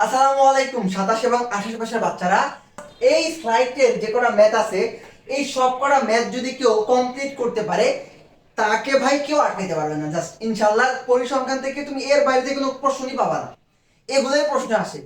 আসসালামু আলাইকুম 27 এবং 28 বছরের বাচ্চারা, এই স্লাইডের যে কটা ম্যাথ আছে এই সব কটা ম্যাথ যদি কেউ কমপ্লিট করতে পারে তাকে ভাই কেউ আটকাইতে পারবে না। জাস্ট ইনশাআল্লাহ পরিসংখ্যান থেকে তুমি এর বাইরে কোনো প্রশ্নই পাবা না। এগুলোই প্রশ্ন আসে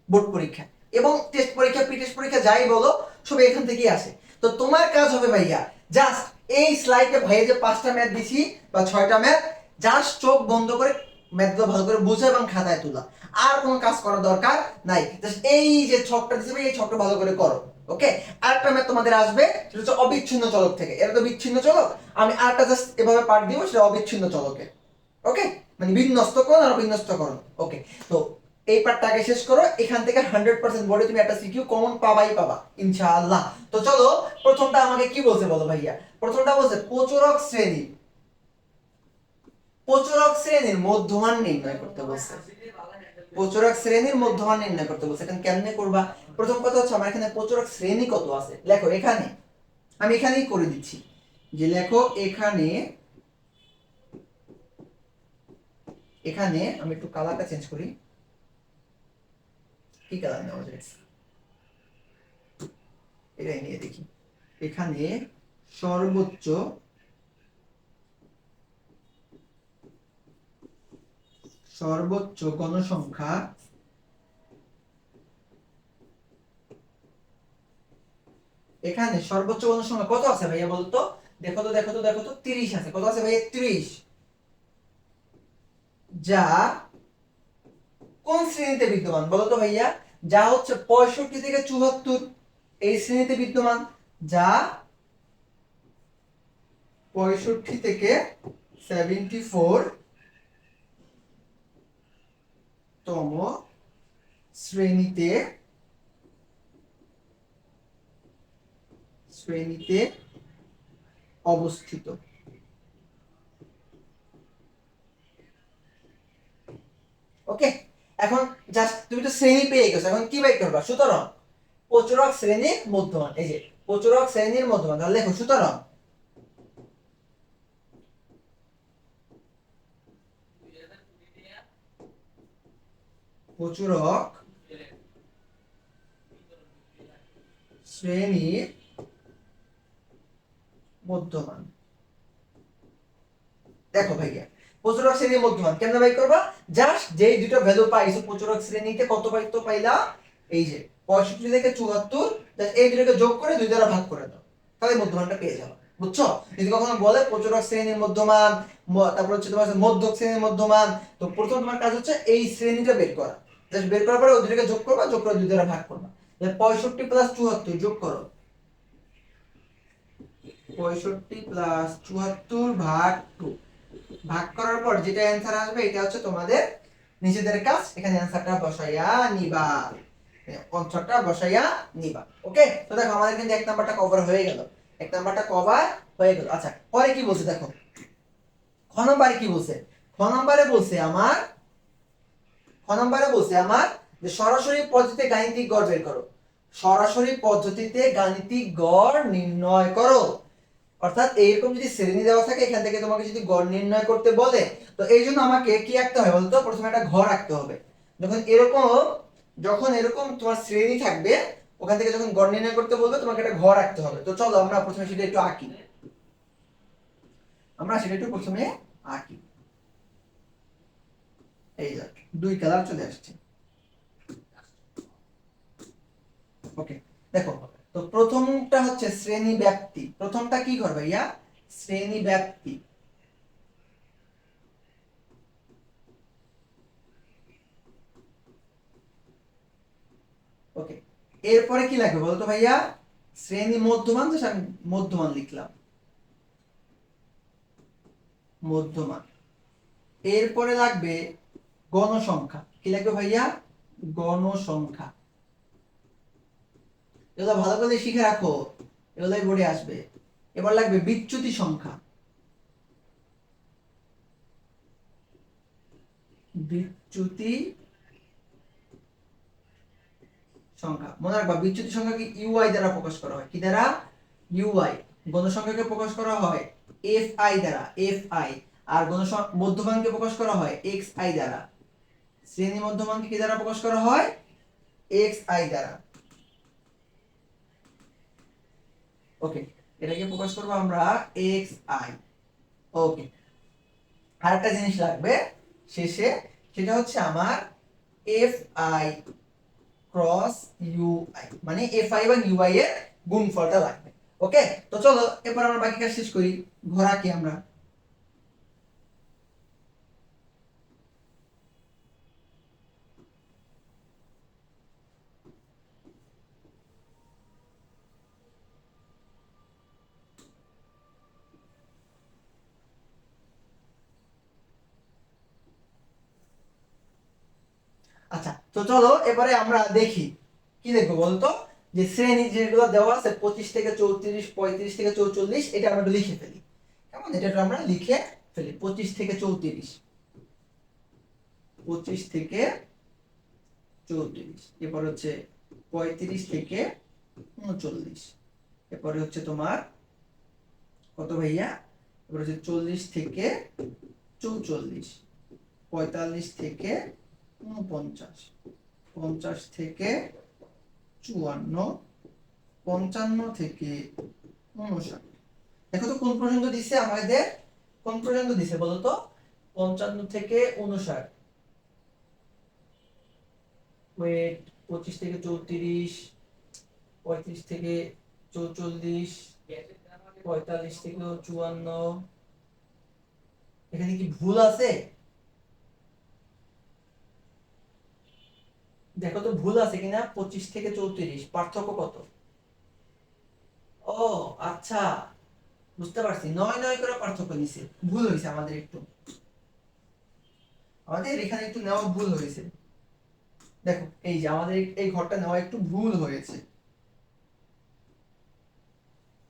বোর্ড পরীক্ষা এবং টেস্ট পরীক্ষা টেস্ট পরীক্ষা যাই বলো সব এখান থেকেই আসে। তো তোমার কাজ হবে ভাইয়া জাস্ট এই স্লাইডে ভাইয়া যে 5টা ম্যাথ দিছি বা 6টা ম্যাথ, জাস্ট চোখ বন্ধ করে ম্যাথগুলো ভালো করে বুঝা এবং খাতায় তোলা, আর কোনো কাজ করার দরকার নাই। জাস্ট এই যে ছকটা দিছে এই ছকটা ভালো করে করো। ওকে, আরেকটা ম্যাথ তোমাদের আসবে, সেটা হচ্ছে অবিচ্ছিন্ন চলক থেকে। এটা তো বিচ্ছিন্ন চলক, আমি আরেকটা জাস্ট এভাবে পাঠ দিব, সেটা অবিচ্ছিন্ন চলকে। ওকে, মানে বিন্যস্তকরণ আর বিন্যস্তকরণ। ওকে, তো এই পার্টটা আগে শেষ করো। এখান থেকে 100% বোর্ডে তুমি একটা সিকিউ কমন পাবাই পাবা ইনশাআল্লাহ। তো চলো, প্রথমটা আমাকে কি বলছে বলো ভাইয়া। প্রথমটা বলছে প্রচুরক শ্রেণীর মধ্যমান নির্ণয় করতে বলছে। প্রচুরক শ্রেণীর মধ্যমান নির্ণয় করতে বলছে। এখন কেমনে করবা? প্রথম কথা হচ্ছে আমার এখানে প্রচুরক শ্রেণী কত আছে লেখো। এখানে আমি এখানেই করে দিচ্ছি যে লেখো এখানে, এখানে আমি একটু কালারটা চেঞ্জ করি। কি কালার নেওয়া যায় এটাই নিয়ে দেখি। এখানে সর্বোচ্চ সর্বোচ্চ গণসংখ্যা, এখানে সর্বোচ্চ গণসংখ্যা কত আছে ভাইয়া বলতো? দেখো তো 30 আছে। কত আছে ভাইয়া? 30। যা কোন শ্রেণীতে বিদ্যমান বলতো ভাইয়া? যা হচ্ছে 65 থেকে 74 এই শ্রেণীতে বিদ্যমান। যা 65 থেকে 74 তম শ্রেণীতে শ্রেণীতে অবস্থিত। ওকে, এখন জাস্ট তুমি তো শ্রেণী পেয়ে গেছো, এখন কি বের করবা? সুতরাং প্রচুরক শ্রেণীর মধ্যমান, এই যে প্রচুরক শ্রেণীর মধ্যমান, তাহলে লেখো সুতরাং প্রচুরক শ্রেণীর মধ্যমান। দেখো ভাইয়া, প্রচুরক শ্রেণীর মধ্যমান কেমনে বের করবা? জাস্ট যেই দুটো ভ্যালু পাইছো প্রচুরক শ্রেণীতে কত পাইতো পাইলা, এই যে 65 থেকে 74, জাস্ট এই দুটোকে যোগ করে 2 দ্বারা ভাগ করে দাও, তাহলে মধ্যমানটা পেয়ে যাবে। বুঝছো? যদি কখনো বলে প্রচুরক শ্রেণীর মধ্যমান, তারপর হচ্ছে তোমার মধ্যক শ্রেণীর মধ্যমান, তো প্রথম তোমার কাজ হচ্ছে এই শ্রেণীটা বের করা। জাস্ট বের করার পরে ওই দুটোকে যোগ করবা, যোগ করে 2 দ্বারা ভাগ করবা। 65 প্লাস 74 যোগ করো, 65 প্লাস 74 ভাগ 2। ভাগ করার পর যেটা অ্যানসার আসবে এটা হচ্ছে তোমাদের নিজেদের কাজ। এখানে অ্যানসারটা বসাইয়া নিবা, অংশটা বসাইয়া নিবা। ওকে, তো দেখো আমাদের কিন্তু এক নাম্বারটা কভার হয়ে গেল। এক নাম্বারটা কভার হয়ে গেল। আচ্ছা, পরে কি বলছে দেখো। খ নম্বরে কি বলছে? খ নম্বরে বলছে আমার যে সরাসরি পদ্ধতিতে গাণিতিক গড় বের করো। সরাসরি পদ্ধতিতে গাণিতিক গড় নির্ণয় করো। অর্থাৎ এইরকম যদি শ্রেণী দেওয়া থাকে এখান থেকে তোমাকে যদি গড় নির্ণয় করতে বলে, তো এই জন্য আমাকে কি আঁকতে হবে বলতো? প্রথমে একটা ঘর আঁকতে হবে। যখন এরকম তোমার শ্রেণী থাকবে, ওখান থেকে যখন গড় নির্ণয় করতে বলবে তোমাকে একটা ঘর আঁকতে হবে। তো চলো আমরা প্রথমে সেটা একটু আঁকি। প্রথমে আঁকি। এই দেখ, 2 কালার চলে আসছে। ওকে, দেখো, তো প্রথমটা হচ্ছে শ্রেণী ব্যাপ্তি। প্রথমটা কি ঘর ভাইয়া? শ্রেণী ব্যাপ্তি। ওকে, এরপরে কি লাগবে বলতো ভাইয়া? শ্রেণী মধ্যমান। যেটা আমি মধ্যমান লিখলাম, মধ্যমান। এরপরে লাগবে গণসংখ্যা। কি লাগবে ভাইয়া? গণসংখ্যা। এগুলো ভালো করে শিখে রাখো, এগুলাই বোর্ডে আসবে। এবার লাগবে বিচ্যুতি সংখ্যা। বিচ্যুতি সংখ্যা মনে রাখবা, বিচ্যুতি সংখ্যাকে ইউআই দ্বারা প্রকাশ করা হয়। কি দ্বারা? ইউআই। গণসংখ্যাকে প্রকাশ করা হয় এফআই দ্বারা, এফআই। আর মধ্যমানকে প্রকাশ করা হয় এক্সআই দ্বারা। শ্রেণী মধ্যমানকে কি দ্বারা প্রকাশ করা হয়? এক্স আই দ্বারা। ওকে, এটাকে প্রকাশ করবো আমরা এক্স আই। ওকে, আরেকটা জিনিস লাগবে শেষে, সেটা হচ্ছে আমার F I cross U I, মানে এফ আই এবং ইউ আই এর গুণফলটা লাগবে। ওকে, তো চলো এরপর আমরা বাকি কাজ শেষ করি, ঘর আঁকি আমরা। আচ্ছা, তো চলো এবারে আমরা দেখি কি দেখবো বলতো, যে শ্রেণী যেগুলো দেওয়া আছে 25 থেকে 34, 35 থেকে 44, এটা আমরা একটু লিখে ফেলি। কেমন, এটা একটু আমরা লিখে ফেলি। 25 থেকে 34, 25 থেকে 34, এরপর হচ্ছে 35 থেকে 39, এরপরে হচ্ছে তোমার কত ভাইয়া, এরপর হচ্ছে 40 থেকে 44, 45 থেকে 49, 50 থেকে 54, 55 থেকে 59। দেখো তো কোন পর্যন্ত দিছে আমাদের, কোন পর্যন্ত দিছে বলো তো? 55 থেকে 59, ওয়েট 25 থেকে 34, 35 থেকে 44, 45 থেকে 54। এখানে কি ভুল আছে? দেখো তো ভুল আছে কিনা। 25 থেকে 34 পার্থক্য কত? ও আচ্ছা, বুঝতে পারছি, 9 করে পার্থক্য নিছে, ভুল হয়েছে আমাদের একটু, আমাদের এখানে একটু নেওয়া ভুল হয়েছে। দেখো এই যে আমাদের এই ঘরটা নেওয়া একটু ভুল হয়েছে।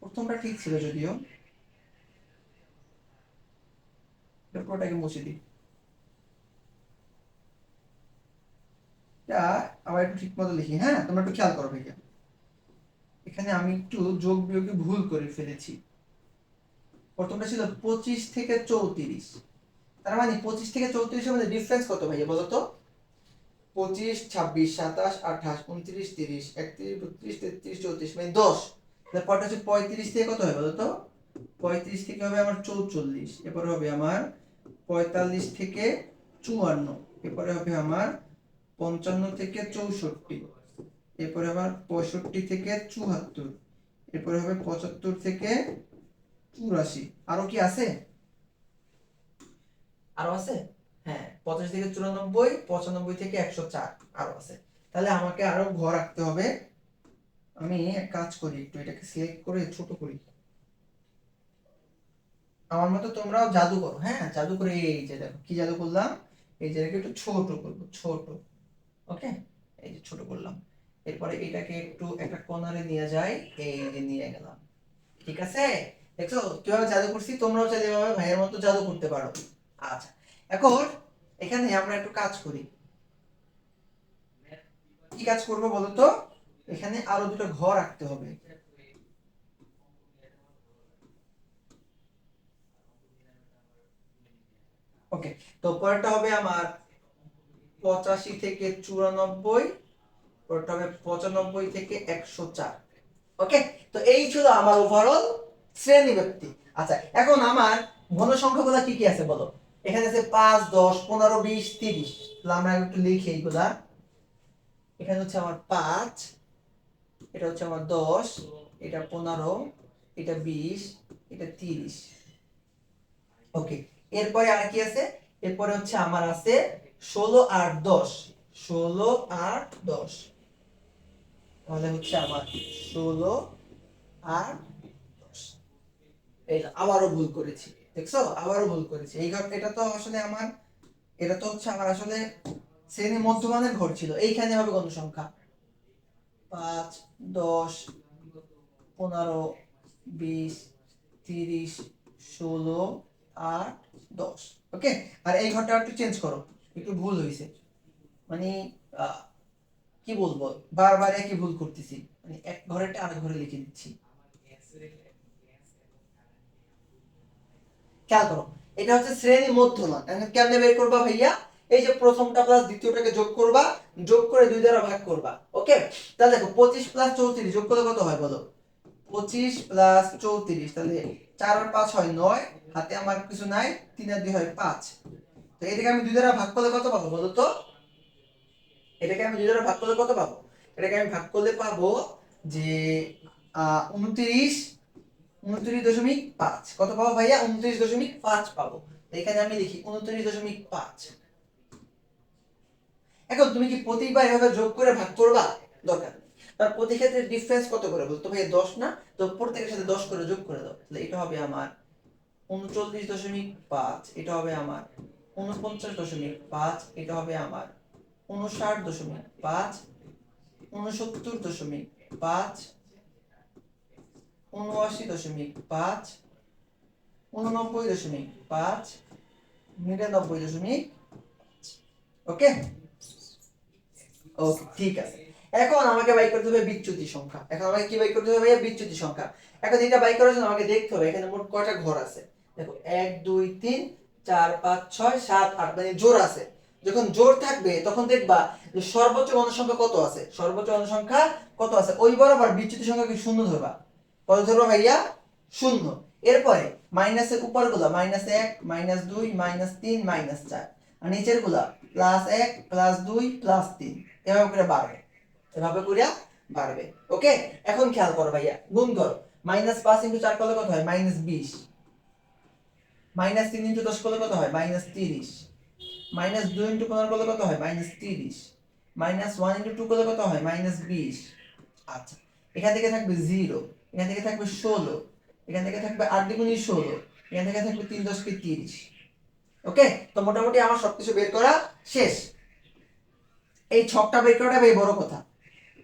প্রথমটা ঠিক ছিল যদিও। পুরোটাকে মুছে দিই, এটা আবার একটু ঠিক মতো লিখি। হ্যাঁ, তোমরা একটু খেয়াল করো ভাইয়া, এখানে আমি একটু যোগ বিয়োগে ভুল করে ফেলেছি। প্রথমটা ছিল 25 থেকে 34, তার মানে 25 থেকে 34 এর মধ্যে ডিফারেন্স কত ভাইয়া বলো তো? 25, 26, 27, 28, 29, 30, 31, 32, 33, 34, মানে 10। তারপরটা হচ্ছে 35 থেকে কত হয় বলো তো? 35 থেকে হবে আমার 44, এরপরে হবে আমার 45 থেকে 54, এরপরে হবে আমার 55 থেকে 64, এরপরে আবার 65 থেকে 74, এরপরে হবে 75 থেকে 84। আরো কি আছে? আরো আছে, হ্যাঁ, 85 থেকে 94, 95 থেকে 104, আরো আছে। তাহলে আমাকে আরো ঘর রাখতে হবে। আমি এক কাজ করি, একটু এটাকে সিলেক্ট করে ছোট করি। আমার মতো তোমরাও জাদু করো, হ্যাঁ, জাদু করে এই যে দেখো কি জাদু করলাম, এই যে এটাকে একটু ছোট করবো, ছোট। ওকে, এই যে ছোট করলাম। এরপরে এটাকে একটু একটা কর্নারে নিয়ে যাই, এই যে নিয়ে গেলাম। ঠিক আছে, দেখছো কিভাবে জাদু করছি? তোমরাও চাইলে এভাবে ভাইয়ের মতো জাদু করতে পারো। আচ্ছা, এখন এখানে আমরা একটু কাজ করি। কি কাজ করবো বলো তো? এখানে আরো দুটো ঘর রাখতে হবে। ওকে, তো পরেরটা হবে আমার 85 থেকে 94, পরেরটা হবে 95 থেকে 104। ওকে, তো এই ছিল আমার ওভারঅল শ্রেণীব্যক্তি। আচ্ছা, এখন আমার ঘন সংখ্যাগুলো কি কি আছে বলো? এখানে আছে 5, 10, 15, 20, 30। তাহলে আমরা একটু লিখি এইগুলা। এখানে হচ্ছে আমার 5, এটা হচ্ছে আমার 10, এটা 15, এটা 20, এটা 30। ওকে, এরপরে আর কি আছে? এরপরে হচ্ছে আমার আছে 16 আর 10, 16 আর 10। তাহলে হচ্ছে আমার 16 আর 10। এই যে আবারও ভুল করেছি, দেখছো, আবারও ভুল করেছি। এই ঘর, এটা তো আসলে আমার, এটা তো হচ্ছে আমার আসলে শ্রেণী মধ্যমানের ঘর ছিল। এইখানে হবে কত সংখ্যা? 5, 10, 15, 20, 30, 16 আর 10। ওকে, আর এই ঘরটা একটু চেঞ্জ করো, একটু ভুল হয়েছে। মানে আহ, কি বলবো, বারবার একই ভুল করতেছি, মানে এক ঘরেরটা আরেক ঘরে লিখে দিচ্ছি। খেয়াল করো, এটা হচ্ছে শ্রেণী মধ্যমান। এখন কেমনে বের করবা ভাইয়া? এই যে প্রথমটা প্লাস দ্বিতীয়টাকে যোগ করবা, যোগ করে 2 দ্বারা ভাগ করবা। ওকে, তাহলে দেখো 25 প্লাস 34 যোগ করলে কত হয় বলো? 25 প্লাস 34, তাহলে 4 আর 5 হয় 9, হাতে আমার কিছু নাই, 3 আর 2 হয় 5। তো এটাকে আমি 2 দ্বারা ভাগ করলে কত পাবো বলো তো? এটাকে আমি 2 দ্বারা ভাগ করলে কত পাবো? এটাকে আমি ভাগ করলে পাবো যে 29, 29.5। কত পাবো ভাইয়া? 29.5 পাবো। এখানে আমি লিখি 29.5। এখন তুমি কি প্রতিবার এভাবে যোগ করে ভাগ করবা? দরকার নেই। তার প্রতি ক্ষেত্রে ডিফারেন্স কত করে বলতো ভাই? 10 না? তো প্রত্যেকের সাথে 10 করে যোগ করে দাও, তাহলে এটা হবে আমার 39.5, এটা হবে আমার 49.5, এটা হবে আমার 59.5, 69.5, 79.5, 89.5, 99.5। ওকে ওকে, ঠিক আছে। এখন আমাকে বাই করতে হবে বিচ্যুতি সংখ্যা। এখন আমাকে কি বাই করতে হবে ভাইয়া? বিচ্যুতি সংখ্যা। এখন এটা বাই করার জন্য আমাকে দেখতে হবে এখানে মোট কয়টা ঘর আছে। দেখো 1 2 3 4 5 6 7 8, মানে জোড় আছে। যখন জোড় থাকবে তখন দেখবা যে সর্বোচ্চ গণসংখ্যা কত আছে, সর্বোচ্চ গণসংখ্যা কত আছে ওই বরাবর বিচ্যুতি সংখ্যাকে শূন্য ধরবা। কত ধরবা ভাইয়া? শূন্য। এরপরে মাইনাসের উপরগুলা -1 -2 -3 -4, আর নিচের গুলা +1 +2 +3, এভাবে করে বাড়বে, এভাবে করে বাড়বে। ওকে, এখন খেয়াল করো ভাইয়া, গুণ করো। -5 × 4 করলে কত হয়? -20। -3 × 10 করলে কত হয়? -30। -2 × 15 করলে কত হয়? -30। -1 × 2 করলে কত হয়? -20। আচ্ছা, এখান থেকে থাকবে 0, এখান থেকে থাকবে 16, এখান থেকে থাকবে 8 দ্বিগুণ 16, এখান থেকে থাকবে 3 × 10 = 30। ওকে, তো মোটামুটি আমার সবকিছু বের করা শেষ। এই ছকটা বের করাটা বেশ বড় কথা।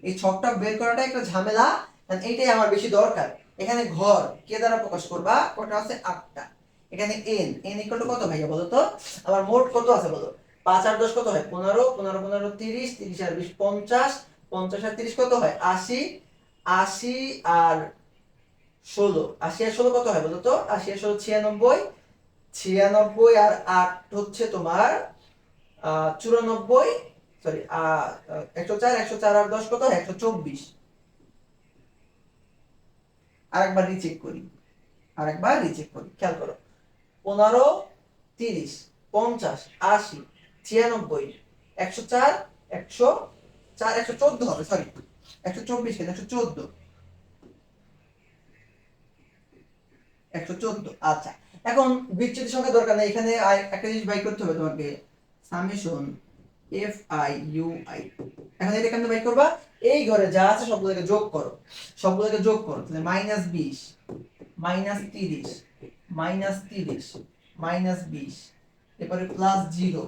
এই ছকটা বের করাটা একটা ঝামেলা, কারণ এইটাই আমার বেশি দরকার। এখানে ঘর কে দ্বারা প্রকাশ করবা? ওটা আছে 8টা। এখানে n ইকুয়াল টু কত ভাইয়া বলো তো? আমার মোট কত আছে বলো? 5 আর 10 কত হয়? 15, 15 15 30, 30 আর 20 50, 50 আর 30 কত হয়? 80, 80 আর 16, 80 আর 16 কত হয় বলো তো? 80 আর 16 96, 96 আর 8 হচ্ছে তোমার 94, সরি 104, 104 আর 10 কত হয়? 124। আরেকবার রিচেক করি, খেয়াল করো। 15, 30, 50, 80, 96, 104, 104, 114 হবে, সরি 124 কেন, 114, 114। আচ্ছা, এখন বিচ্ছেদ সংখ্যা দরকার নেই, এখানে একটা জিনিস বাই করতে হবে তোমাকে, summation F I U I. এখন এটা কেমনে বাই করবা? এই ঘরে যা আছে সবগুলোকে যোগ করো, সবগুলোকে যোগ করো, তাহলে -20, -30, -30, -20, এরপরে +0,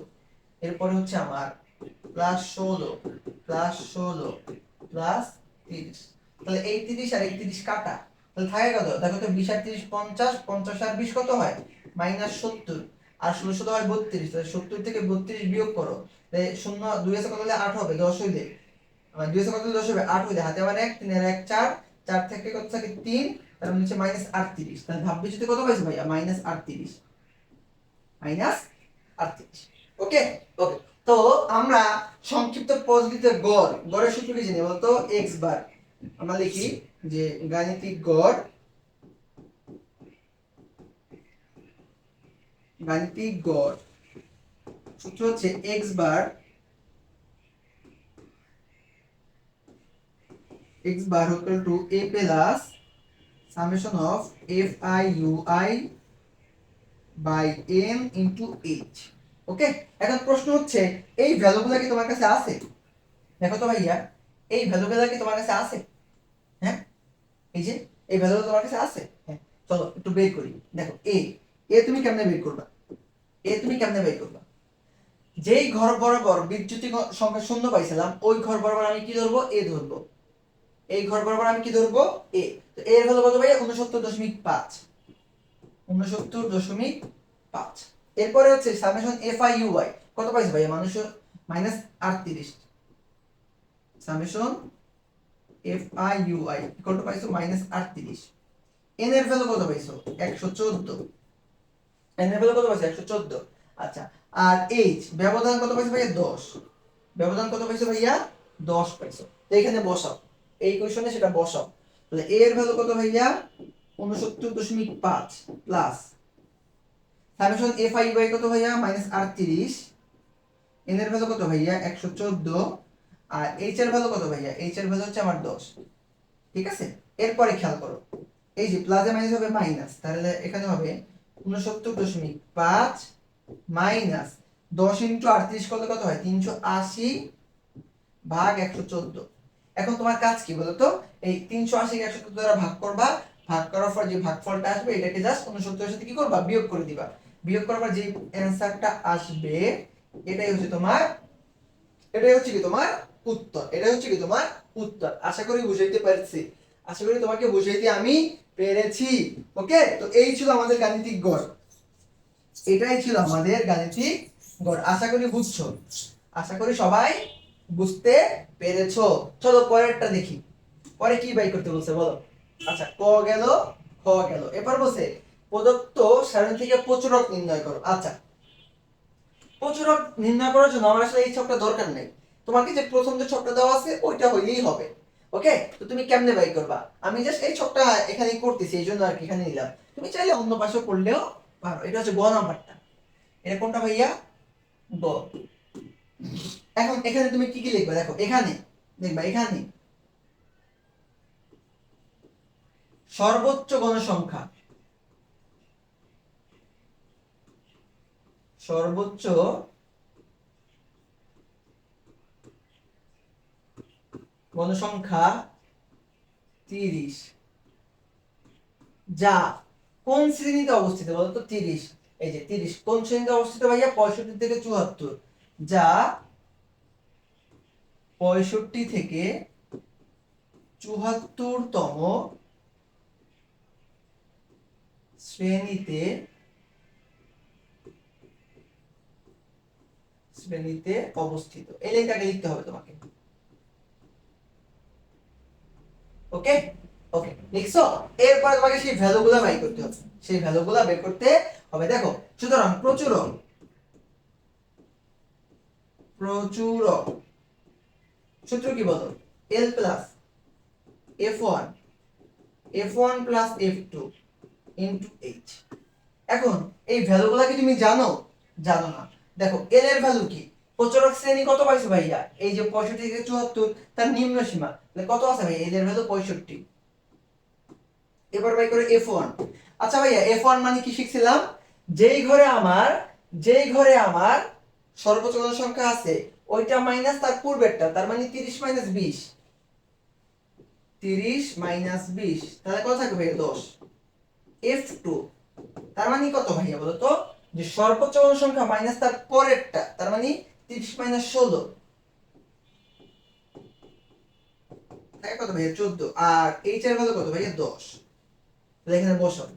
এরপরে হচ্ছে আমার +16, +16, +30। তাহলে এই 30 আর এই 30 কাটা, তাহলে থাকে কত? দেখো তো 20 আর 30 50, 50 আর 20 কত হয়? -70, আর 16 16 হয় 32, তাহলে 70 থেকে 32 বিয়োগ করো, তাহলে 0 2 এর কত হলে 8 হবে, 10 হইলে, মানে 2 এর কত হলে 10 হবে, 8 হইলে, হাতে আবার 1, 3 আর 1 4, 4 থেকে কত থাকে 3, তার মানে হচ্ছে -38। তাহলে ভাববে যদি কত পাইছো ভাইয়া? -38, -38। ওকে ওকে, তো আমরা সংক্ষিপ্ত পদ্ধতিতে গড়ের সূত্র কি জানি বলতো? x বার। আমরা লিখি যে গাণিতিক গড়, সূত্র হচ্ছে x bar, equal to a plus summation of f(i)(ui) by n into h। ওকে, এখন প্রশ্ন হচ্ছে এই ভ্যালুগুলো কি তোমার কাছে আছে? দেখো তো ভাইয়া, এই ভ্যালুগুলো কি তোমার কাছে আছে? হ্যাঁ, এই যে এই ভ্যালুগুলো তোমার কাছে আছে? হ্যাঁ, চলো একটু বের করি। দেখো তুমি কেমনে বের করবা? যেই ঘর বরাবর বিচ্যুতি সংখ্যা শূন্য পাইছিলাম, ওই ঘর বরাবর আমি কি ধরবো? a ধরবো। এই ঘর বরাবর আমি কি ধরবো? a। তো এর ভ্যালু কত ভাইয়া? 69.5, 69.5। এরপরে হচ্ছে সামেশন fi(ui) কত পাইছো ভাইয়া? -38, সামেশন fi(ui) কত পাইছো? -38। n এর ভ্যালু কত পাইছো? 114, n এর ভ্যালু কত পাইছো? 114। আচ্ছা, আর এইচ ব্যবধান কত পাইছো ভাইয়া 10, ব্যবধান কত পাইছো ভাইয়া 10 পাইছো। তো এখানে বসাও, এই কোশ্চেনে সেটা বসাও। তাহলে এ এর ভ্যালু কত ভাইয়া 69.5 plus summation F I by কত ভাইয়া -38, এন এর ভ্যালু কত ভাইয়া 114, আর এইচ এর ভ্যালু কত ভাইয়া, এইচ এর ভ্যালু হচ্ছে আমার 10। ঠিক আছে, এরপরে খেয়াল করো, এই যে প্লাসে মাইনাস হবে মাইনাস, তাহলে এখানে হবে 69.5 মাইনাস 10 ইনটু 38 করলে কত হয় 380 ভাগ 114। এখন তোমার কাজ কি বলো তো, এই 380 কে 114 দ্বারা ভাগ করবা, ভাগ করার পর যে ভাগফলটা আসবে এটাকে জাস্ট 69 এর সাথে কি করবা বিয়োগ করে দিবা, বিয়োগ করার পর যে অ্যানসারটা আসবে এটাই হচ্ছে তোমার, এটাই হচ্ছে কি তোমার উত্তর, এটাই হচ্ছে কি তোমার উত্তর। আশা করি বুঝাইতে পারছি, আশা করি তোমাকে বুঝাইতে আমি পেরেছি। ওকে, তো এই ছিল আমাদের গাণিতিক গড়, এটাই ছিল আমাদের গাণিতিক গড়। আশা করি বুঝছো, আশা করি সবাই বুঝতে পেরেছো। চলো পরেরটা দেখি, পরে কি বাই করতে বলছে বলো। আচ্ছা ক গেল, খ গেল, এবার বলছে প্রদত্ত সারণী থেকে প্রচুরক নির্ণয় করো। আচ্ছা প্রচুরক নির্ণয় করার জন্য আমার আসলে এই ছকটা দরকার নেই, তোমাকে যে প্রথম যে ছকটা দেওয়া আছে ওইটা হইলেই হবে। ওকে, তো তুমি কেমনে বাই করবা, আমি জাস্ট এই ছকটা এখানে করতেছি এই জন্য আর কি এখানে নিলাম, তুমি চাইলে অন্য পাশে করলেও পারো। এটা হচ্ছে গ নাম্বারটা, এটা কোনটা ভাইয়া গ। এখন এখানে তুমি কি কি লিখবা দেখো, এখানে দেখবা এখানে সর্বোচ্চ গণসংখ্যা, সর্বোচ্চ গণসংখ্যা 30, যা কোন শ্রেণীতে অবস্থিত বলতো 30, এই যে 30 কোন শ্রেণীতে অবস্থিত ভাইয়া 65 থেকে 74, যা 65 থেকে 74তম শ্রেণীতে শ্রেণীতে অবস্থিত, এই লেখাটাকে লিখতে হবে তোমাকে। ওকে, ওকে লিখছো, এরপর তোমাকে সেই ভ্যালুগুলো বাই করতে হবে, সেই ভ্যালুগুলো বের করতে হবে। দেখো সুতরাং প্রচুরক, প্রচুরক সূত্র কি বলো, L plus F1, F1 plus F2 into H। এখন এই ভ্যালুগুলো কি তুমি জানো, জানো না। দেখো L এর ভ্যালু কি, প্রচুরক শ্রেণী কত পাইছো ভাইয়া, এই যে 65 থেকে 74 তার নিম্ন সীমা, তাহলে কত আছে ভাই L এর ভ্যালু 65। এবার বাই করে F1। আচ্ছা ভাইয়া F1 মানে কি শিখছিলাম, যেই ঘরে আমার, যেই ঘরে আমার সর্বোচ্চ সংখ্যা আছে ওইটা মাইনাস তার পূর্বেরটা, তার মানে 30 মাইনাস 20, 30 মাইনাস 20 তাহলে কত থাকবে ভাইয়া 10। F2 তার মানে কত ভাইয়া বলো তো, যে সর্বোচ্চ সংখ্যা মাইনাস তার পরেরটা, তার মানে 30 মাইনাস 16 তাই কত ভাইয়া 14, আর H এর ভ্যালু কত ভাইয়া 10। তাহলে এখানে বসাও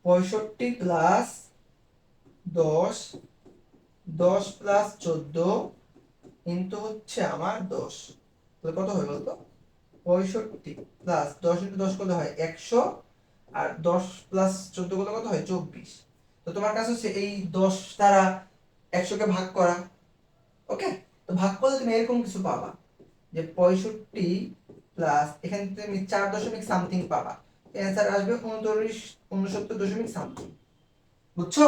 65 প্লাস 10, 10 প্লাস 14 কিন্তু হচ্ছে আমার 10, তাহলে কত হয় বলতো 65 প্লাস 10 ইন্টু 10 কত হয় 100, আর 10 প্লাস 14 কত হয় 24। তো তোমার কাছে হচ্ছে এই 10 দ্বারা 100 কে ভাগ করা। ওকে, তো ভাগ করলে তুমি এরকম কিছু পাবা যে 65 প্লাস এখানে তুমি 4 দশমিক সামথিং পাবা, অ্যান্সার আসবে 69 দশমিক সামথিং। বুঝছো,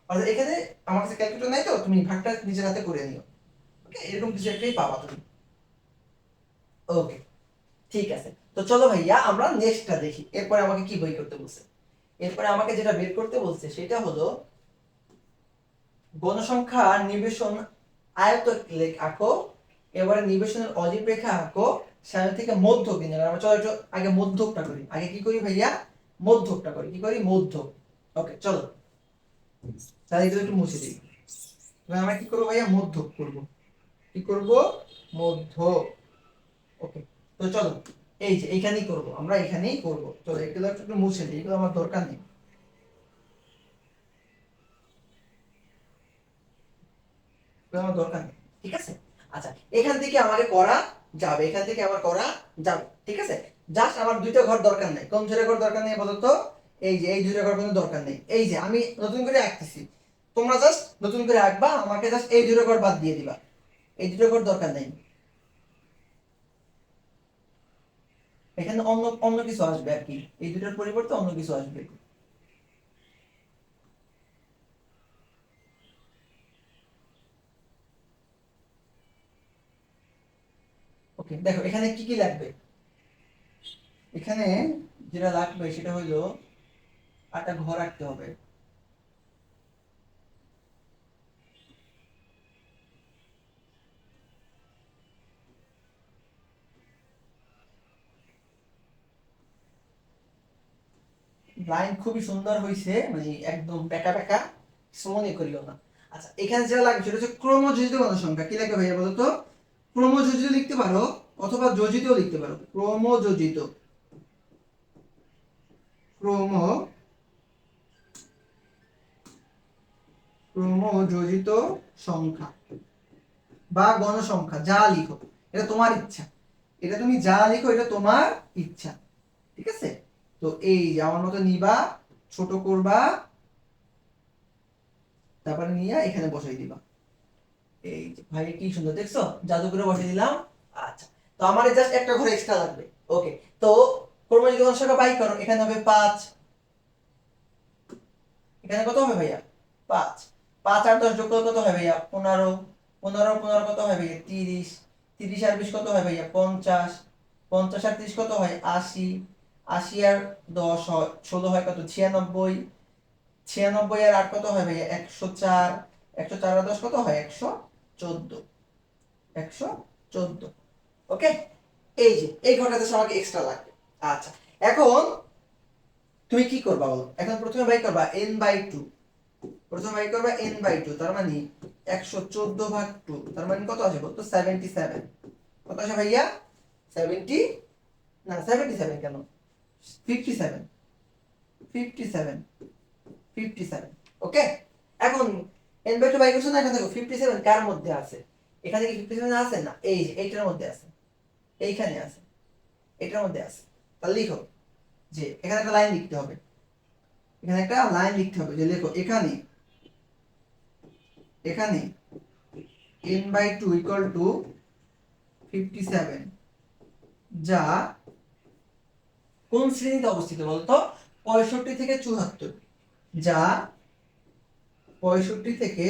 অর্থাৎ এখানে আমার কাছে ক্যালকুলেটর নাই তো তুমি ভাগটা নিজের হাতে করে নিও। ওকে, এরকম কিছু একটাই পাবা তুমি। ওকে ঠিক আছে, তো চলো ভাইয়া আমরা নেক্সটটা দেখি, এরপরে আমাকে কি বই করতে বলছে। এরপরে আমাকে যেটা বের করতে বলছে সেটা হলো গণসংখ্যা নিবেশন আয়ত আঁকো, এবারে নিবেশনের অলিভ রেখা আঁকো, সামনে থেকে মধ্যক নিয়ে আমরা চলো একটু আগে মধ্যকটা করি, আগে কি করি ভাইয়া মধ্যকটা করি, কি করি মধ্যক। ওকে চলো তাহলে এটা একটু মুছে দিই, এবার আমরা কি করবো ভাইয়া মধ্যক করব, কি করব মধ্যক। ওকে, তো চলো এই যে এইখানেই করব, আমরা এখানেই করব, চলো এগুলো একটু মুছে দিই, এগুলো আমার দরকার নেই, এগুলো আমার দরকার নেই। ঠিক আছে, আচ্ছা এখান থেকে আমাকে করা যাবে, এখান থেকে আমার করা যাবে। ঠিক আছে, জাস্ট আমার দুইটা ঘর দরকার নেই, কোন দুইটা ঘর দরকার নেই বলো তো, এই যে এই দুইটা ঘর কোনো দরকার নেই, এই যে আমি নতুন করে আঁকতেছি, তোমরা জাস্ট নতুন করে আঁকবা, আমাকে জাস্ট এই দুটো ঘর বাদ দিয়ে দিবা, এই দুটো ঘর দরকার নেই। এখানে অন্য অন্য কিছু আসবে আর কি, এই দুটোর পরিবর্তে অন্য কিছু আসবে। ওকে, দেখো এখানে কি কি লাগবে। এখানে যেটা লাগবে সেটা হলো একটা ঘর আঁকতে হবে। লাইন খুবই সুন্দর হয়েছে, মানে একদম বেকা বেকা, কিছু মনে করিও না। আচ্ছা, এখানে যেটা লাগবে সেটা হচ্ছে ক্রমযোজিত গণসংখ্যা। কি লাগবে ভাইয়া বলো তো? ক্রমযোজিত লিখতে পারো অথবা যোজিতও লিখতে পারো। ক্রমযোজিত, ক্রম ক্রমযোজিত সংখ্যা বা গণসংখ্যা, যা লিখো এটা তোমার ইচ্ছা, এটা তুমি যা লিখো এটা তোমার ইচ্ছা, ঠিক আছে? তো এই যে আমার মতো নিবা, ছোট করবা, তারপরে নিয়ে এখানে বসাই দিবা। এই যে ভাই কি সুন্দর দেখছো, জাদু করে বসিয়ে দিলাম। আচ্ছা, তো আমার জাস্ট একটা ঘর এক্সট্রা লাগবে। ওকে, তো ক্রমযোজিত গণসংখ্যা বাই করো। এখানে হবে 5, এখানে কত হবে ভাইয়া? 5, 5 আর 10 যোগ করলে কত হয় ভাইয়া? 15, 15 15 কত হয় ভাইয়া? 30, 30 আর 20 কত হয় ভাইয়া? 50, 50 আর 30 কত হয়? 80, 80 আর 10 হয় 16 হয় কত? 96, 96 আর 8 কত হয় ভাইয়া? 104, 104 আর 10 কত হয়? 114, 114। ওকে, এই যে এই ঘরটাতে আমাকে এক্সট্রা লাগবে। আচ্ছা, এখন তুমি কি করবা বলো? এখন প্রথমে বাই করবা n/2, প্রথমে বাই করবা n/2, তার মানে 114/2, তার মানে কত আসে বলতো? 77। কত আসে ভাইয়া? 70, না 77 কেন, 57, 57, 57। ওকে, এখন n/2 বাই করছো না? এখন দেখো 57 কার মধ্যে আছে? এখানে কি 57 আছে? না, এই যে এইটার মধ্যে আছে, এইখানে আছে, এটার মধ্যে আছে। তাহলে লিখো যে এখানে একটা লাইন লিখতে হবে, এখানে একটা লাইন লিখতে হবে যে লেখো এখানে, এখানে n/2 ইকুয়াল টু 57, যা কোন শ্রেণীতে অবস্থিত বলতো? 65 থেকে 74, যা 65 থেকে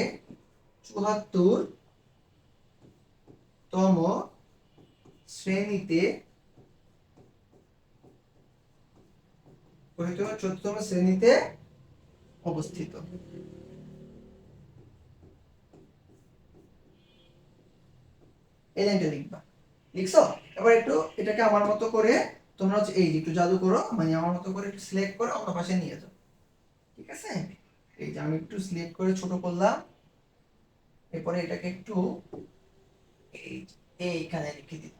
74 তম শ্রেণীতে, 74তম শ্রেণীতে অবস্থিত। এই লাইনটা লিখবা। লিখছো? এবার একটু এটাকে আমার মতো করে তোমরা হচ্ছে এই যে একটু জাদু করো, মানে আমার মতো করে একটু সিলেক্ট করে অন্য পাশে নিয়ে যাও, ঠিক আছে? এই যে আমি একটু সিলেক্ট করে ছোট করলাম, এরপরে এটাকে একটু এই এইখানে লিখে দিই,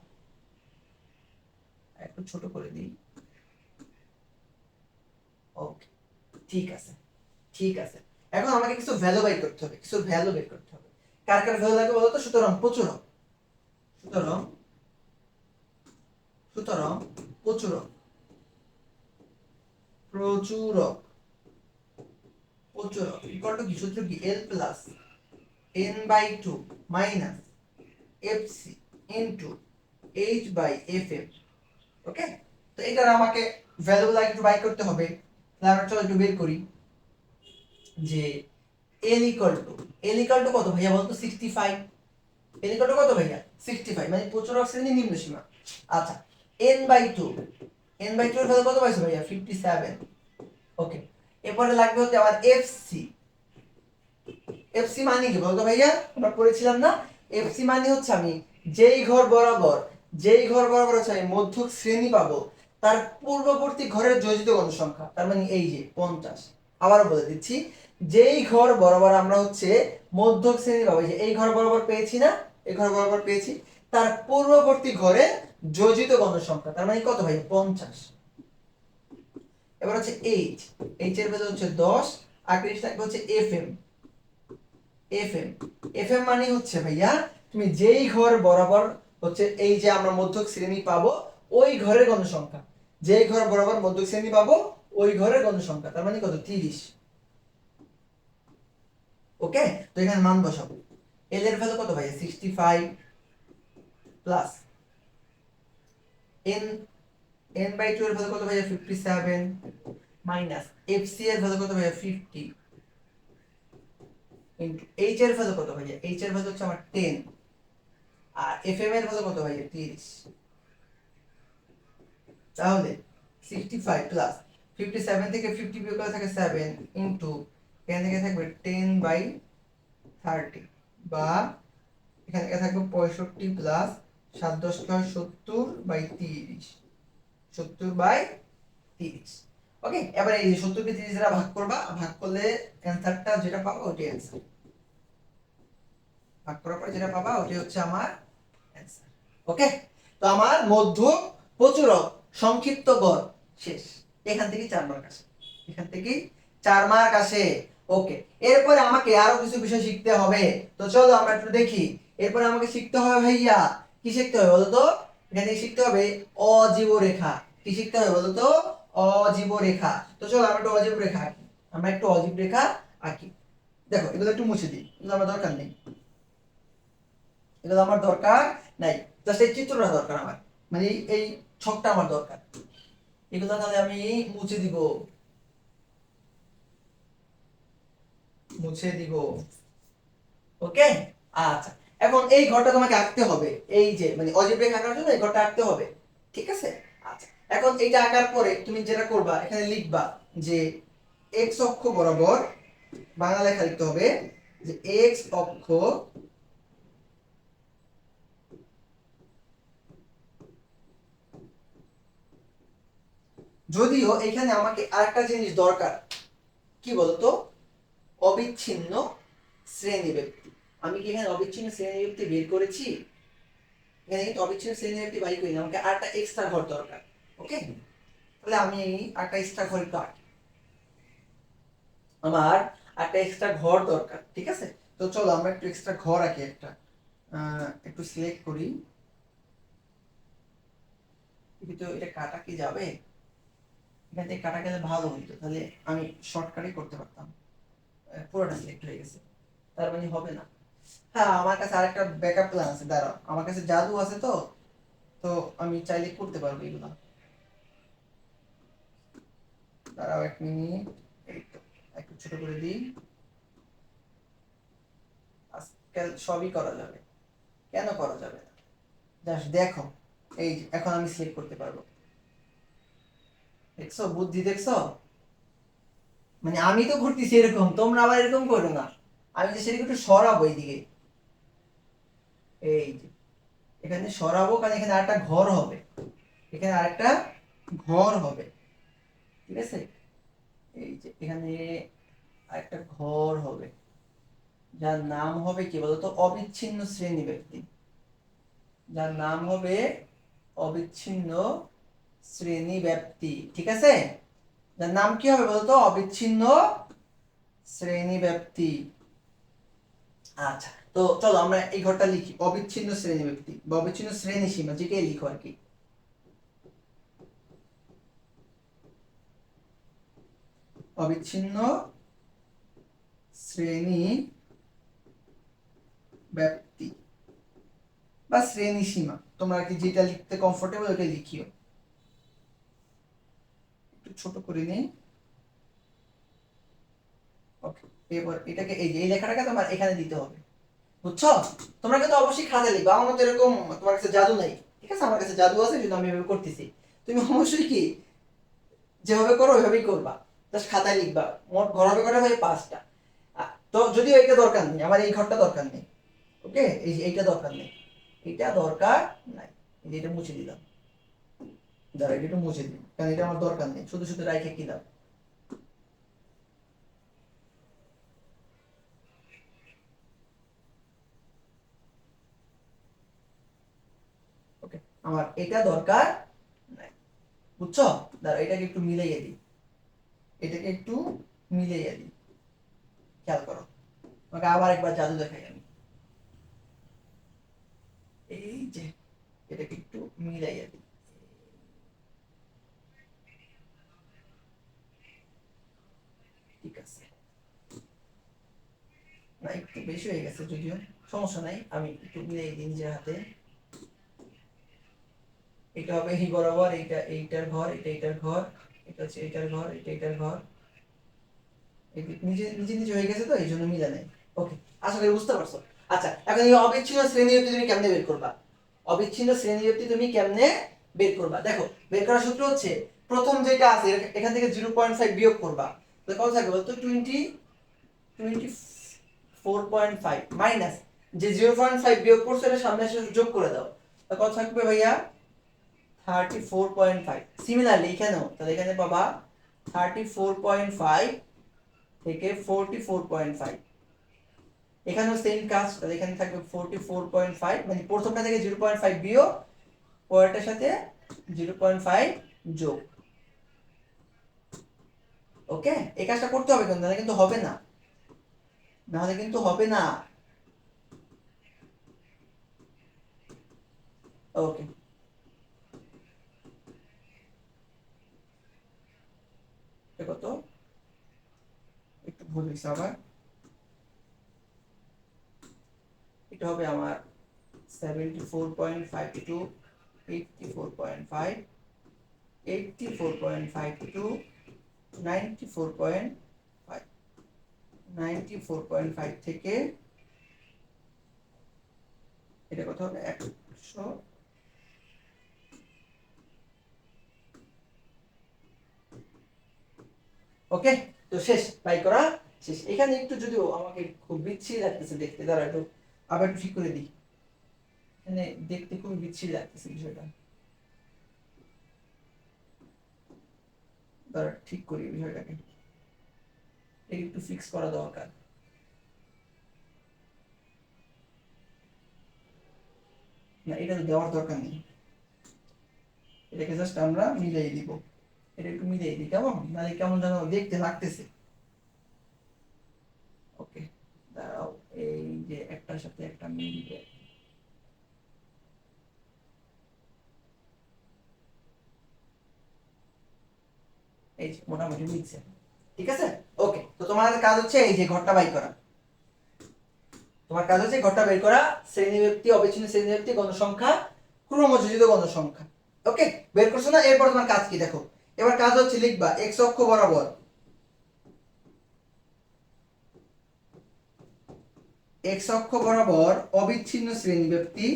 একটু ছোট করে দিই। ওকে, ঠিক আছে, ঠিক আছে। এখন আমাকে কিছু ভ্যালু বের করতে হবে, কিছু ভ্যালু বের করতে হবে। কার কার ভ্যালু লাগবে বলো তো? সুতরাং প্রচুরক, সুতরাং সুতরাং প্রচুরক, প্রচুরক, প্রচুরক ইকুয়াল টু কি? সূত্র কি? l plus n/2 minus fc into h/fm। ওকে, তো এটার আমাকে ভ্যালু একটু বাই করতে হবে। তাহলে আমরা চলো একটু বের করি যে l equal to, l equal to কত ভাইয়া বলতো? 65। l ইকুয়াল টু কত ভাইয়া? 65, মানে প্রচুরক শ্রেণীর নিম্ন সীমা। আচ্ছা, n/2, n/2 এর ভ্যালু কত পাইছো ভাইয়া? 57। ওকে, এরপরে লাগবে হচ্ছে আমার fc। fc মানে কি বলতো ভাইয়া? আমরা পড়েছিলাম না? fc মানে হচ্ছে আমি যেই ঘর বরাবর, যেই ঘর বরাবর হচ্ছে আমি মধ্যক শ্রেণী পাবো, তার পূর্ববর্তী ঘরের যোজিত গণসংখ্যা, তার মানে এই যে 50। আবারও বলে দিচ্ছি, যেই ঘর বরাবর আমরা হচ্ছে মধ্যক শ্রেণী পাবো, এই যে এই ঘর বরাবর পেয়েছি না, এই ঘর বরাবর পেয়েছি, তার পূর্ববর্তী ঘরে যোজিত গণসংখ্যা, তার মানে কত ভাই? 50। এবার হচ্ছে এইচ, এইচ এর ভ্যালু হচ্ছে 10, আর লাগবে হচ্ছে এফএম। এফএম, এফএম মানে হচ্ছে ভাইয়া তুমি যেই ঘর বরাবর হচ্ছে এই যে আমরা মধ্যক শ্রেণী পাবো, ওই ঘরের গণসংখ্যা, যেই ঘর বরাবর মধ্যক শ্রেণী পাবো ওই ঘরের গণসংখ্যা, তার মানে কত? 30। ওকে, তো এখানে মান বসাবো। এল এর ভ্যালু কত ভাই? 65 প্লাস এন, এন বাই 2 এর ভ্যালু কত ভাই? 57 মাইনাস এফসি এর ভ্যালু কত ভাই? 50 ইনটু এইচ এর ভ্যালু কত ভাই? এইচ এর ভ্যালু হচ্ছে আমার 10 আর এফ এম এর ভ্যালু কত ভাই? 30। তাহলে 65 প্লাস 57 থেকে 50 বিয়োগ করে থাকে 7 ইনটু এখান থেকে থাকবে 10 বাই 30 বা এখান থেকে থাকবে 65 প্লাস 7 10 9 70 বাই 30, 70 বাই 30। ওকে, এবারে এই 70 কে 30 দ্বারা ভাগ করবা, ভাগ করলে অ্যানসারটা যেটা পাবো ওটাই অ্যানসার। ভাগ করার পর যেটা পাবা ওটাই হচ্ছে আমার অ্যানসার। ওকে, তো আমার মধ্য প্রচুরক সংক্ষিপ্ত গড় শেষ। এখান থেকে 4 মার্ক আসে, এখান থেকে 4 মার্ক আসে। ওকে, এরপরে আমাকে আরো কিছু বিষয় শিখতে হবে। তো চলো আমরা একটু দেখি। এরপরে আমাকে শিখতে হবে ভাইয়া, কি শিখতে হবে বলো তো? এখানে শিখতে হবে অজীব রেখা। কি শিখতে হবে বলো তো? অজীব রেখা। তো চলো আমরা একটু অজীব রেখা আঁকি। আমরা একটু অজীব রেখা আঁকি। দেখো এগুলো একটু মুছে দিই, এগুলো আমার দরকার নেই, এগুলো আমার দরকার নাই। জাস্ট এই চিত্রটা দরকার আমার, মানে এই ছকটা আমার দরকার। এগুলো তাহলে আমি মুছে দিব, মুছে দিব। ওকে, আচ্ছা, এখন এই ঘরটা তোমাকে আঁকতে হবে। এই যে মানে অজীব রেখা আঁকার জন্য এই ঘরটা আঁকতে হবে, ঠিক আছে? আচ্ছা, এখন এইটা আঁকার পরে তুমি যেটা করবা এখানে লিখবা যে এক্স অক্ষ বরাবর, বাংলা লেখা লিখতে হবে যে এক্স অক্ষ, যদিও এখানে আমাকে আরেকটা জিনিস দরকার, কি বলতো? অবিচ্ছিন্ন শ্রেণীব্যক্তি। আমি কি এখানে অবিচ্ছিন্ন শ্রেণীব্যক্তি বের করেছি? এখানে কিন্তু অবিচ্ছিন্ন শ্রেণীব্যক্তি বাই করি না, আমাকে আরেকটা এক্সট্রা ঘর দরকার। ওকে, তাহলে আমি আরেকটা এক্সট্রা ঘর একটু আঁকি। আমার একটা এক্সট্রা ঘর দরকার, ঠিক আছে? তো চলো আমরা একটু এক্সট্রা ঘর আঁকি একটা। একটু সিলেক্ট করি। কিন্তু এটা কাটা কি যাবে? এখান থেকে কাটা গেলে ভালো হতো, তাহলে আমি শর্টকাটই করতে পারতাম। পুরোটা সিলেক্ট হয়ে গেছে, তার মানে হবে না। হ্যাঁ, আমার কাছে আরেকটা ব্যাকআপ প্ল্যান আছে, দাঁড়াও, আমার কাছে জাদু আছে তো, তো আমি চাইলে করতে পারবো এগুলো। দাঁড়াও 1 মিনিট, এই তো একটু ছোট করে দিই। আজকাল সবই করা যাবে, কেন করা যাবে না? জাস্ট দেখো, এই যে এখন আমি সিলেক্ট করতে পারবো। দেখছো বুদ্ধি, দেখছো? মানে আমি তো ঘুরতেছি এরকম, তোমরা আবার এরকম করো না। আমি যে সেদিকে একটু সরাবো এইদিকে, এই যে এখানে সরাবো, কারণ এখানে আরেকটা ঘর হবে, এখানে আরেকটা ঘর হবে, ঠিক আছে? এই যে এখানে আরেকটা ঘর হবে, যার নাম হবে কি বলতো? অবিচ্ছিন্ন শ্রেণী ব্যক্তি। যার নাম হবে অবিচ্ছিন্ন শ্রেণী ব্যক্তি, ঠিক আছে? যার নাম কি হবে বলতো? অবিচ্ছিন্ন শ্রেণী ব্যক্তি। আচ্ছা, তো চলো আমরা এই ঘরটা লিখি, অবিচ্ছিন্ন শ্রেণী ব্যক্তি বা অবিচ্ছিন্ন শ্রেণী সীমা, যেটাই লিখো আর কি। অবিচ্ছিন্ন শ্রেণী ব্যক্তি বা শ্রেণী সীমা, তোমরা আর কি যেটা লিখতে কমফোর্টেবল ওটা লিখিও। একটু ছোট করে নিই। ওকে, এবার এটাকে এই যে এই লেখাটাকে তোমার এখানে দিতে হবে, বুঝছো? তোমরা কিন্তু অবশ্যই খাতা লিখবা, আমার মতো এরকম তোমার কাছে জাদু নাই, ঠিক আছে? আমার কাছে জাদু আছে, কিন্তু আমি এভাবে করতেছি। তুমি অবশ্যই কি যেভাবে করো ওইভাবেই করবা, জাস্ট খাতায় লিখবা। মোট ঘর হবে কটা ভাই? 5টা। তো যদিও এইটা দরকার নেই, আমার এই ঘরটা দরকার নেই। ওকে, এই যে এইটা দরকার নেই, এইটা দরকার নাই। এই যে এটা মুছে দিলাম, দাঁড়া এটা একটু মুছে দিই, কারণ এটা আমার দরকার নেই, শুধু শুধু রাইখে কি দাও। ওকে, আমার এটা দরকার নাই, বুঝছো? দাঁড়া এটাকে একটু মিলাইয়ে দিই, এটাকে একটু মিলাইয়ে দিই, খেয়াল করো। তোমাকে আবার একবার জাদু দেখাই আমি। এই যে এটাকে একটু মিলাইয়ে দিই, ঠিক আছে? বেশি হয়ে গেছে, যদিও সমস্যা নাই, আমি একটু মিলাই দিই নিজের হাতে। এটা হবে এই বরাবর, এইটার ঘর, এইটার ঘর, এটা হচ্ছে এইটার ঘর, এইটার ঘর, নিজে নিজে নিজে হয়ে গেছে, তো এই জন্য মিলা নেই। ওকে, আশা করি বুঝতে পারছো। আচ্ছা, এখন এই অবিচ্ছিন্ন শ্রেণীবিভক্তি তুমি কেমনে বের করবা? অবিচ্ছিন্ন শ্রেণীবিভক্তি তুমি কেমনে বের করবা? দেখো, বের করার সূত্র হচ্ছে, প্রথম যেটা আছে এখান থেকে 0.5 বিয়োগ করবা, তো কত থাকবে বলতো? 24.5 মাইনাস যে 0.5 বিয়োগ করছো এটা সামনে এসে যোগ করে দাও, তো কত থাকবে ভাইয়া? 34.5। সিমিলারলি এখানেও, তাহলে এখানে পাবা 34.5 থেকে 44.5, এখানেও সেম কাজ, তাহলে এখানে থাকবে 44.5, মানে প্রথমটা থেকে 0.5 বিয়োগ, পরেরটার সাথে 0.5 যোগ। ওকে, এই কাজটা করতে হবে, কিন্তু নাহলে কিন্তু হবে না, নাহলে কিন্তু হবে না। ওকে, কত একটু ভুল হয়েছে আবার, এটা হবে আমার 74.5 টু 84.5, 84.5 টু 94.5, 94.5 থেকে এটা কত হবে? 100। ওকে, তো শেষ, বাই করা শেষ। এখানে একটু যদিও আমাকে খুব বিচ্ছিরি লাগতেছে দেখতে, দাঁড়া একটু আবার একটু ঠিক করে দিই, এখানে দেখতে খুবই বিচ্ছিরি লাগতেছে বিষয়টা, দাঁড়া ঠিক করি বিষয়টাকে, একটু ফিক্স করা দরকার। না, এটা তো দেওয়ার দরকার নেই, এটাকে জাস্ট আমরা মিলাই দিব, এটা একটু মিলাই দিই, কেমন মানে কেমন যেন দেখতে লাগতেছে। ওকে, দাঁড়াও, এই যে একটার সাথে একটা মিলবে, এই যে মোটামুটি মিলছে, ঠিক আছে। ওকে, তো তোমার কাজ হচ্ছে এই যে ঘরটা বাই করা, তোমার কাজ হচ্ছে ঘরটা বের করা, শ্রেণীবিভক্তি, অবিচ্ছিন্ন শ্রেণীবিভক্তি, গণসংখ্যা, ক্রমযোজিত গণসংখ্যা। ওকে, বের করছো না? এরপর তোমার কাজ কি দেখো, এবার কাজ হচ্ছে লিখবা এক্স অক্ষ বরাবর, এক্স অক্ষ বরাবর অবিচ্ছিন্ন শ্রেণীবিভক্তি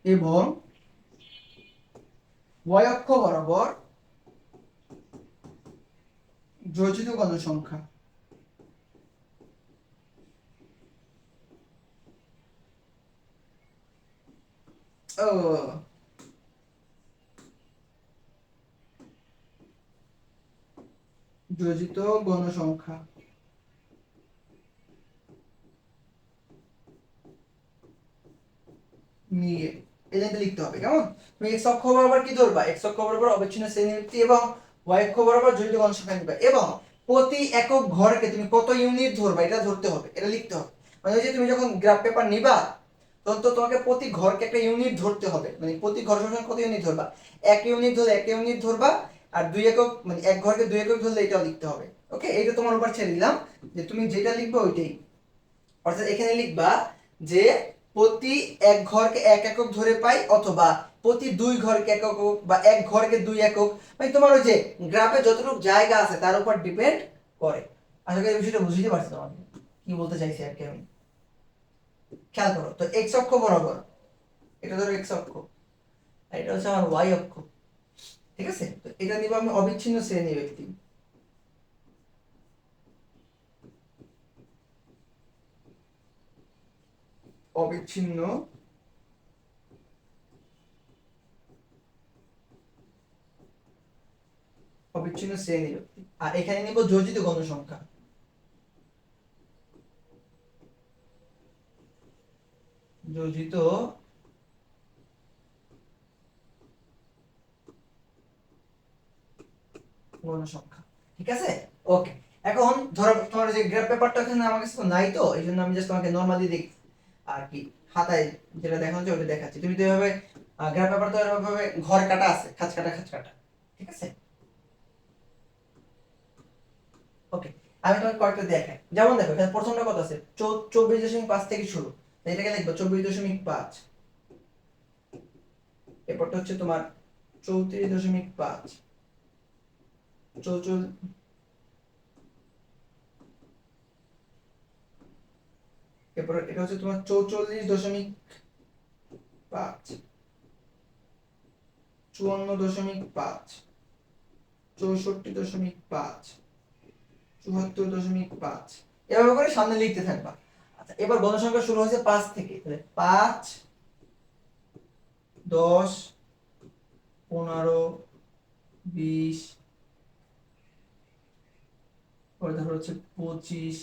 এবং ওয়াই অক্ষ বরাবর যোজিত গণসংখ্যা। ও, যোজিত গণসংখ্যা নিয়ে এটা লিখতে হবে, কেমন? তুমি এক্স অক্ষ বরাবর কি ধরবা? এক্স অক্ষ বরাবর অবিচ্ছিন্ন শ্রেণীবিভক্তি এবং ওয়াই অক্ষ বরাবর জড়িত গণসংখ্যা নিবা, এবং প্রতি একক ঘরকে তুমি কত ইউনিট ধরবা এটা ধরতে হবে, এটা লিখতে হবে। মানে ওই যে তুমি যখন গ্রাফ পেপার নিবা, তখন তো তোমাকে প্রতি ঘরকে একটা ইউনিট ধরতে হবে, মানে প্রতি ঘর সমান কত ইউনিট ধরবা, এক ইউনিট ধরলে এক ইউনিট ধরবা, আর দুই একক মানে এক ঘরকে দুই একক ধরলে এটাও লিখতে হবে। ওকে, এটা তোমার উপর ছেড়ে দিলাম, যে তুমি যেটা লিখবে ওইটাই। অর্থাৎ এখানে লিখবা যে প্রতি এক ঘরকে এক একক ধরে পাই, অথবা প্রতি দুই ঘরকে এক একক, বা এক ঘরকে দুই একক, মানে তোমার ওই যে গ্রাফে যতটুকু জায়গা আছে তার উপর ডিপেন্ড করে। আশা করি এই বিষয়টা বুঝতে পারছো তোমাকে কি বলতে চাইছি আর কি আমি। খেয়াল করো তো, এক্স অক্ষ বরাবর, এটা ধরো এক্স অক্ষ, আর এটা হচ্ছে আমার ওয়াই অক্ষ, ঠিক আছে। তো এটা নিব আমি অবিচ্ছিন্ন শ্রেণী ব্যক্তি, অবিচ্ছিন্ন অবিচ্ছিন্ন শ্রেণী ব্যক্তি, আর এখানে নিব যোজিত গণসংখ্যা, যোজিত গণসংখ্যা, ঠিক আছে। ওকে, এখন ধরো তোমার যে গ্রাফ পেপারটা এখানে আমার কাছে তো নাই, তো এই জন্য আমি জাস্ট তোমাকে নরমালি দেখি আর কি, খাতায় যেটা দেখানো হচ্ছে ওটা দেখাচ্ছি। তুমি তো এভাবে গ্রাফ পেপার তো এভাবে ঘর কাটা আছে, খাঁজ কাটা খাঁজ কাটা, ঠিক আছে? ওকে, আমি তোমাকে কয়েকটা দেখাই। যেমন দেখো এখানে প্রথমটা কত আছে, 24.5 থেকে শুরু, এটাকে লিখবো 24.5। এরপরটা হচ্ছে তোমার 34.5, 44, এরপর এটা হচ্ছে তোমার 44.5, 54.5, 64.5, 74.5, এভাবে করে সামনে লিখতে থাকবা। আচ্ছা, এবার গণসংখ্যা শুরু হয়েছে 5 থেকে, তাহলে 5, 10, 15, 20, পরে ধরো হচ্ছে 25,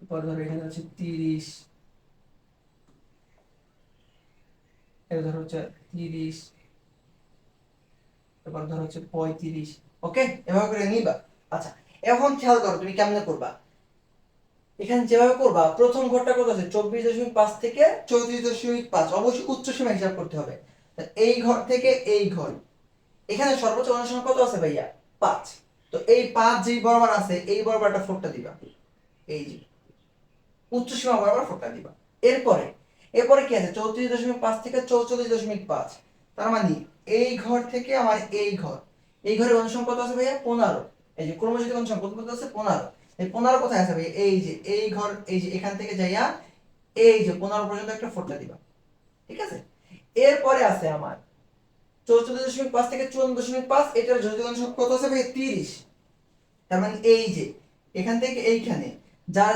পরে ধরো এখানে হচ্ছে 30, এটা ধরো হচ্ছে 30, তারপর ধরো হচ্ছে 35। ওকে, এভাবে করে নিবা। আচ্ছা, এখন খেয়াল করো তুমি কেমনে করবা। এখানে যেভাবে করবা, প্রথম ঘরটা কত আছে, 24.5 থেকে 34.5, অবশ্যই উচ্চ সীমা হিসাব করতে হবে। এই ঘর থেকে এই ঘর, এখানে সর্বোচ্চ অনুসরণ কত আছে ভাইয়া, 5। তো এই 5 যেই বরাবর আছে এই বরাবরটা ফোরটা দিবা, এই যে উচ্চ সীমা বরাবর ফোরটা দিবা। এরপরে এরপরে কি আছে, 34.5 থেকে 44.5, তার মানে এই ঘর থেকে আমার এই ঘর, এই ঘরের অনুসরণ কত আছে ভাইয়া, 15। এই যে ক্রমজিত অনুসরণ কত আছে, 15। এই 15 কোথায় আছে ভাইয়া, এই যে এই ঘর, এই যে এখান থেকে যাইয়া এই যে 15 পর্যন্ত একটা ফোরটা দিবা, ঠিক আছে? এরপরে আছে আমার 44.5 থেকে 54.5, এটার যোজিত অনুসরণ কত আছে ভাইয়া, 30। তার মানে এই যে এখান থেকে এইখানে যার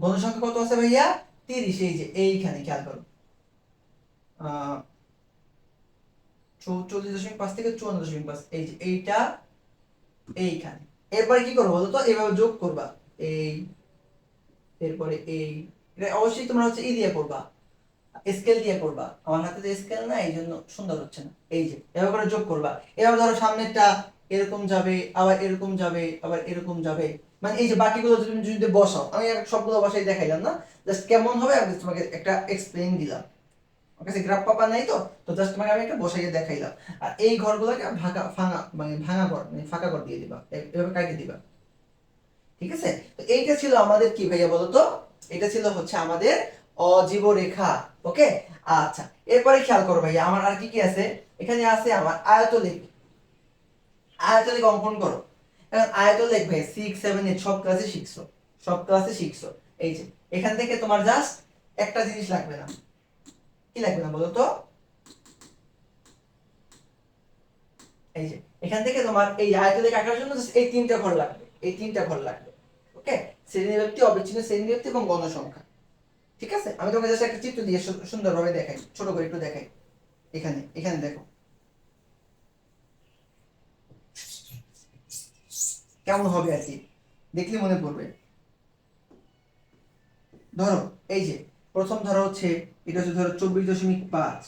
গণসংখ্যা কত আছে ভাইয়া, 30। এই যে এইখানে খেয়াল করো, 44.5 থেকে 54.5, এই যে এইটা এইখানে। এরপরে কি করবো বলো তো, এইভাবে যোগ করবা, এই এরপরে এই, এটা অবশ্যই তোমরা হচ্ছে ই দিয়ে করবা, স্কেল দিয়ে করবা। আমার হাতে তো স্কেল না, এই জন্য সুন্দর হচ্ছে না। এই যে এভাবে করে যোগ করবা। এবার ধরো সামনেরটা এরকম যাবে, আবার এরকম যাবে, আবার এরকম যাবে, মানে এই যে বাকিগুলো তুমি যদি বসাও, আমি আর সবগুলো বসাই দেখাইলাম না, জাস্ট কেমন হবে আমি তোমাকে একটা এক্সপ্লেইন দিলাম। আমার কাছে গ্রাফ পাপা নাই, তো তো জাস্ট তোমাকে আমি একটা বসাইয়ে দেখাইলাম। আর এই ঘরগুলোকে ভাঙা ভাঙা মানে ভাঙা ঘর মানে ফাঁকা ঘর দিয়ে দিবা, এভাবে কাটিয়ে দিবা, ঠিক আছে? তো এইটা ছিল আমাদের কি ভাইয়া বলতো, এটা ছিল হচ্ছে আমাদের অজীব রেখা। ওকে, আচ্ছা, এরপরে খেয়াল করো ভাইয়া আমার আর কি কি আছে, এখানে আছে আমার আয়তলেখ। আয়তলেখ অঙ্কন করো। এখন আয়তলেখ ভাই 6, 7, 8 সব ক্লাসে শিখছো, সব ক্লাসে শিখছো। এই যে এখান থেকে তোমার জাস্ট একটা জিনিস লাগবে না, কি লাগবে না বলো তো, এই যে এখান থেকে তোমার এই আয়তলেখ আঁকার জন্য জাস্ট এই তিনটা ঘর লাগবে, এই তিনটা ঘর লাগবে। ওকে, শ্রেণীবিভক্তি, অবিচ্ছিন্ন শ্রেণীবিভক্তি এবং গণসংখ্যা, ঠিক আছে? আমি তোমাকে জাস্ট একটা চিত্র দিয়ে সুন্দরভাবে দেখাই, ছোট করে একটু দেখাই। এখানে এখানে দেখো কেমন হবে আর কি, দেখলে মনে পড়বে। ধরো এই যে প্রথম ধরো হচ্ছে, এটা হচ্ছে ধরো 24.5,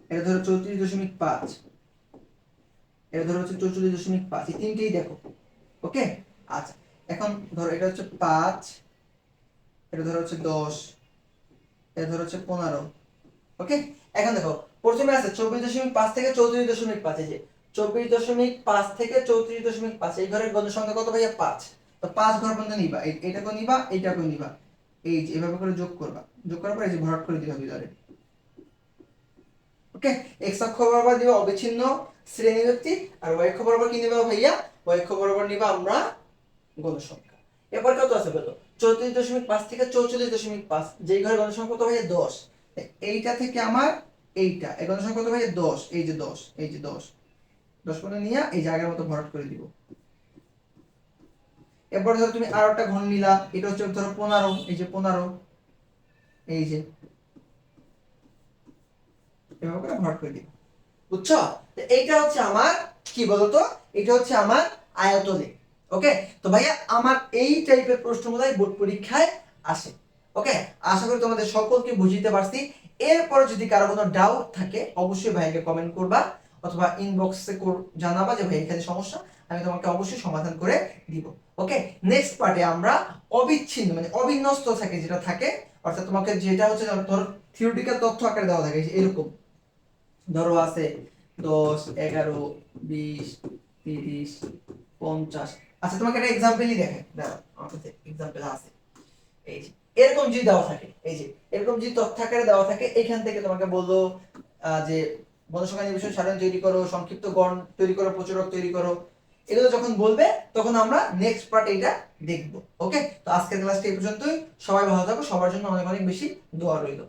এটা ধরো 34.5, এটা ধরো হচ্ছে 44.5, এই তিনটেই দেখো। ওকে, আচ্ছা, এখন ধরো এটা হচ্ছে 5, এটা ধরো হচ্ছে 10, এটা ধরো হচ্ছে 15। ওকে, এখন দেখো প্রথমে আছে 24.5 থেকে 34.5, এই যে 24.5 থেকে 34.5, এই ঘরের গণসংখ্যা কত ভাইয়া, 5। তো 5 ঘর পর্যন্ত নিবা, এইটাকে নিবা, এইটাকে নিবা, এই যে এভাবে করে যোগ করবা, যোগ করার পর এই যে ভরাট করে দিবা ভিতরে। ওকে, এক্স অক্ষ বরাবর দিবা অবিচ্ছিন্ন শ্রেণীবিভক্তি, আর ওয়াই অক্ষ বরাবর কি নিবা ভাইয়া, ওয়াই অক্ষ বরাবর নিবা আমরা গণসংখ্যা। এরপর কত আছে বলো, 34.5 থেকে 44.5, যেই ঘরের গণসংখ্যা কত ভাইয়া, 10। এইটা থেকে আমার এইটা এই গণসংখ্যা কত ভাইয়া, 10। এই যে 10, এই যে 10, 10 পর্যন্ত নিয়ে এই জায়গার মতো ভরাট করে দিব। এরপর ধরো তুমি আর একটা ঘন নিলা, এটা হচ্ছে ধরো 15, এই যে 15, এই যে এভাবে করে ভরাট করে দিব, বুঝছো? তো এইটা হচ্ছে আমার কি বলতো, এটা হচ্ছে আমার আয়তলেখ। ওকে, তো ভাইয়া আমার এই টাইপের প্রশ্নগুলাই বোর্ড পরীক্ষায় আসে। ওকে, আশা করি তোমাদের সকলকে বুঝিতে পারছি। এরপরে যদি কারো কোনো ডাউট থাকে অবশ্যই ভাইকে কমেন্ট করবা, অথবা ইনবক্সে জানাবা যে ভাই এখানে সমস্যা, আমি তোমাকে অবশ্যই সমাধান করে দিব। ওকে, নেক্সট পার্টে আমরা অবিচ্ছিন্ন মানে অবিন্যস্ত থাকে যেটা থাকে, অর্থাৎ তোমাকে যেটা হচ্ছে ধরো থিওরিটিক্যাল তথ্য আকারে দেওয়া থাকে এরকম, ধরো আছে 10, 11, 20, 30, 50। আচ্ছা তোমাকে একটা এক্সাম্পলই দেখেন, দাঁড়াও আমার কাছে এক্সাম্পল আছে। এই যে এরকম যদি দেওয়া থাকে, এই যে এরকম যদি তথ্য আকারে দেওয়া থাকে, এখান থেকে তোমাকে বললো যে বর্ণসংখ্যা নির্বাচন সাধারণ তৈরি করো, সংক্ষিপ্ত গণ তৈরি করো, প্রচুরক তৈরি করো, এগুলো যখন বলবে তখন আমরা নেক্সট পার্ট এইটা দেখবো। ওকে, তো আজকের ক্লাসটা এই পর্যন্তই। সবাই ভালো থাকো, সবার জন্য অনেক অনেক বেশি দোয়া রইলো।